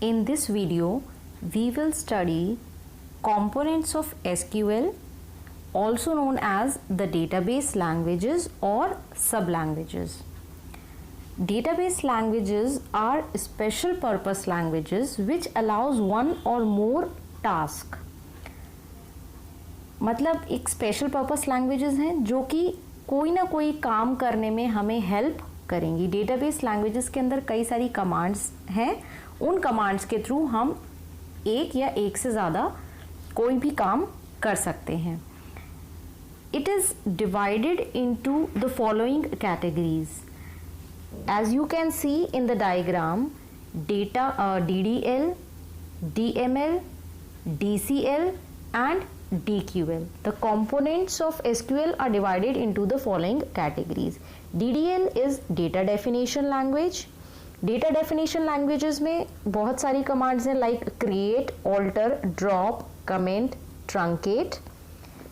In this video, we will study components of SQL, also known as the database languages or sub-languages. Database languages are special purpose languages which allows one or more task. मतलब एक special purpose languages हैं जो कि कोई ना कोई काम करने में हमें हेल्प करेंगी. डेटाबेस लैंग्वेजेस के अंदर कई सारी कमांड्स हैं. उन कमांड्स के थ्रू हम एक या एक से ज़्यादा कोई भी काम कर सकते हैं. It is divided into the following categories. As you can see in the diagram, data DDL, DML, DCL and DQL. The components of SQL are divided into the following categories. DDL is data definition language. Data definition languages में बहुत सारी commands हैं like create, alter, drop, comment, truncate.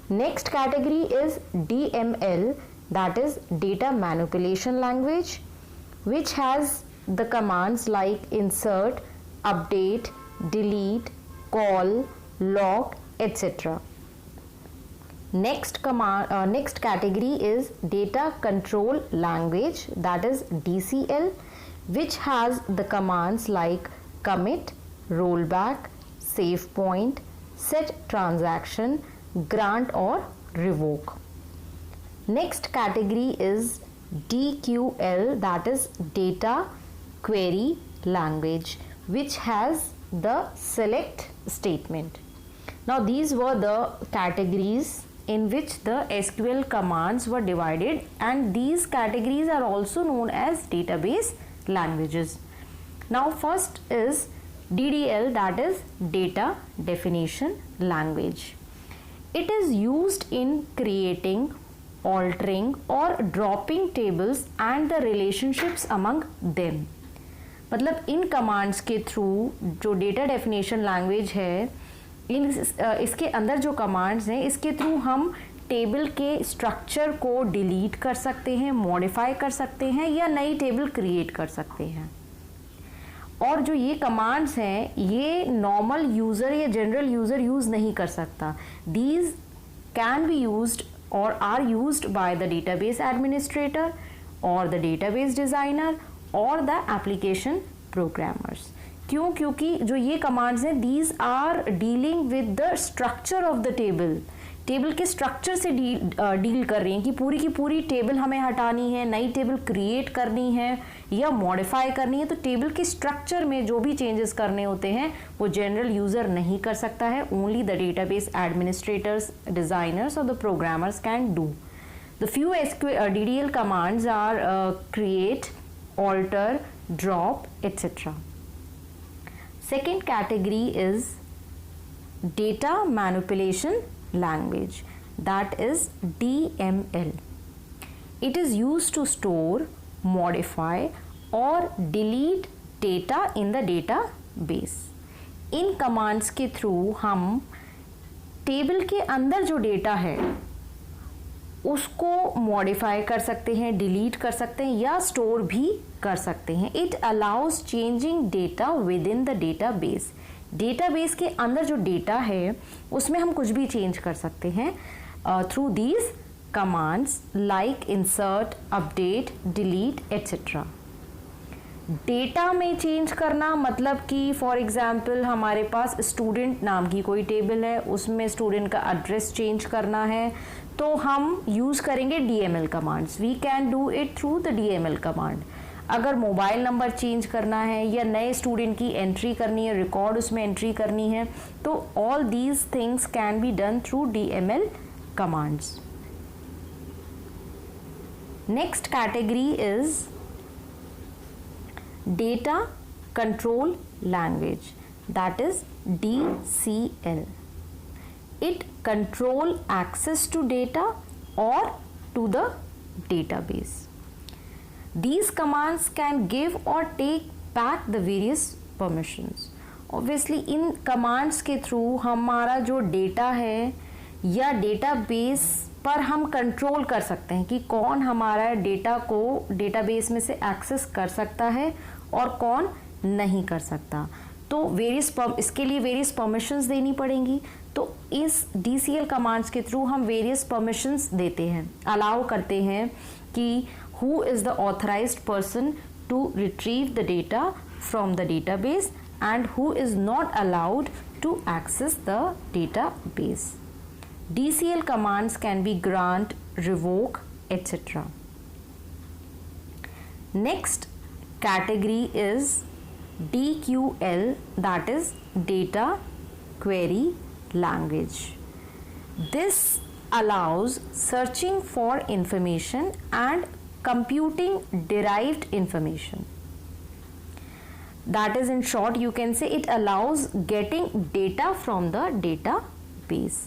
Next category is DML, that is data manipulation language, which has the commands like insert, update, delete, call, lock, etc. Next category is data control language, that is DCL, which has the commands like commit, rollback, save point, set transaction, grant or revoke. Next category is DQL, that is data query language, which has the select statement. Now these were the categories in which the SQL commands were divided, and these categories are also known as database languages. Now first is DDL, that is data definition language. It is used in creating, altering or dropping tables and the relationships among them. मतलब इन commands के through जो data definition language है, इसके अंदर जो commands हैं इसके through हम टेबल के स्ट्रक्चर को डिलीट कर सकते हैं, मॉडिफाई कर सकते हैं या नई टेबल क्रिएट कर सकते हैं. और जो ये कमांड्स हैं ये नॉर्मल यूज़र या जनरल यूज़र यूज़ नहीं कर सकता. These can be used or are used by the database administrator or the database designer or the application programmers. क्यों? क्योंकि जो ये कमांड्स हैं these are dealing with the structure of the table. Table के structure से deal कर रही हैं कि पूरी की पूरी टेबल हमें हटानी है, नई टेबल क्रिएट करनी है या मॉडिफाई करनी है. तो टेबल के स्ट्रक्चर में जो भी चेंजेस करने होते हैं वो जनरल यूज़र नहीं कर सकता है. Only the database administrators, designers और the programmers can do. The few DDL commands are create, alter, drop, etc. Second category is data manipulation language, that is DML. It is used to store, modify or delete data in the database. In commands के through हम table के अंदर जो data है उसको modify कर सकते हैं, डिलीट कर सकते हैं या स्टोर भी कर सकते हैं. It allows changing data with in the database. Database के अंदर जो डेटा है उसमें हम कुछ भी चेंज कर सकते हैं through these commands like insert, update, delete etcetera. Data में चेंज करना मतलब कि फॉर एग्जांपल हमारे पास स्टूडेंट नाम की कोई टेबल है, उसमें स्टूडेंट का एड्रेस चेंज करना है तो हम यूज़ करेंगे DML commands. We can do it through the DML command. अगर मोबाइल नंबर चेंज करना है या नए स्टूडेंट की एंट्री करनी है, रिकॉर्ड उसमें एंट्री करनी है, तो all these things can be done through DML commands. Next category is data control language, that is DCL. It control access to data or to the database. These commands can give or take back the various permissions. Obviously in commands के through हमारा जो data है या database पर हम control कर सकते हैं कि कौन हमारा डेटा को डेटाबेस में से एक्सेस कर सकता है और कौन नहीं कर सकता. तो इसके लिए वेरियस परमिशंस देनी पड़ेंगी। तो इस DCL कमांड्स के थ्रू हम वेरियस परमिशंस देते हैं, अलाउ करते हैं कि who is the authorised person to retrieve the data from the database and who is not allowed to access the database. DCL commands can be grant, revoke, etc. Next category is DQL, that is data query language. This allows searching for information and computing derived information. That is, in short, you can say it allows getting data from the database.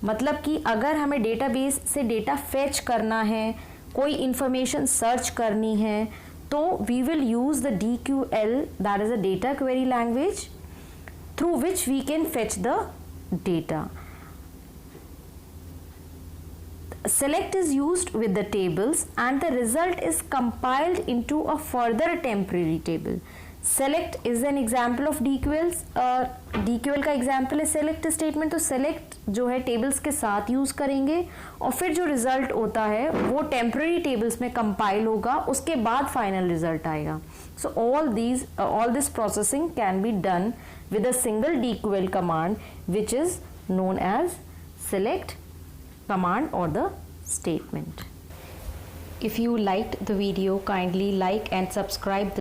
मतलब कि अगर हमें database से data fetch करना है, कोई information search करनी है, तो we will use the DQL, that is a data query language, through which we can fetch the data. Select is used with the tables and the result is compiled into a further temporary table. Select is an example of DQLs। DQL का example है select statement. तो select जो है tables के साथ use करेंगे और फिर जो रिजल्ट होता है वो टेम्पररी टेबल्स में कंपाइल होगा, उसके बाद फाइनल रिजल्ट आएगा। So all this processing can be done with a single DQL command, which is known as select command or the statement. If you liked the video, kindly like and subscribe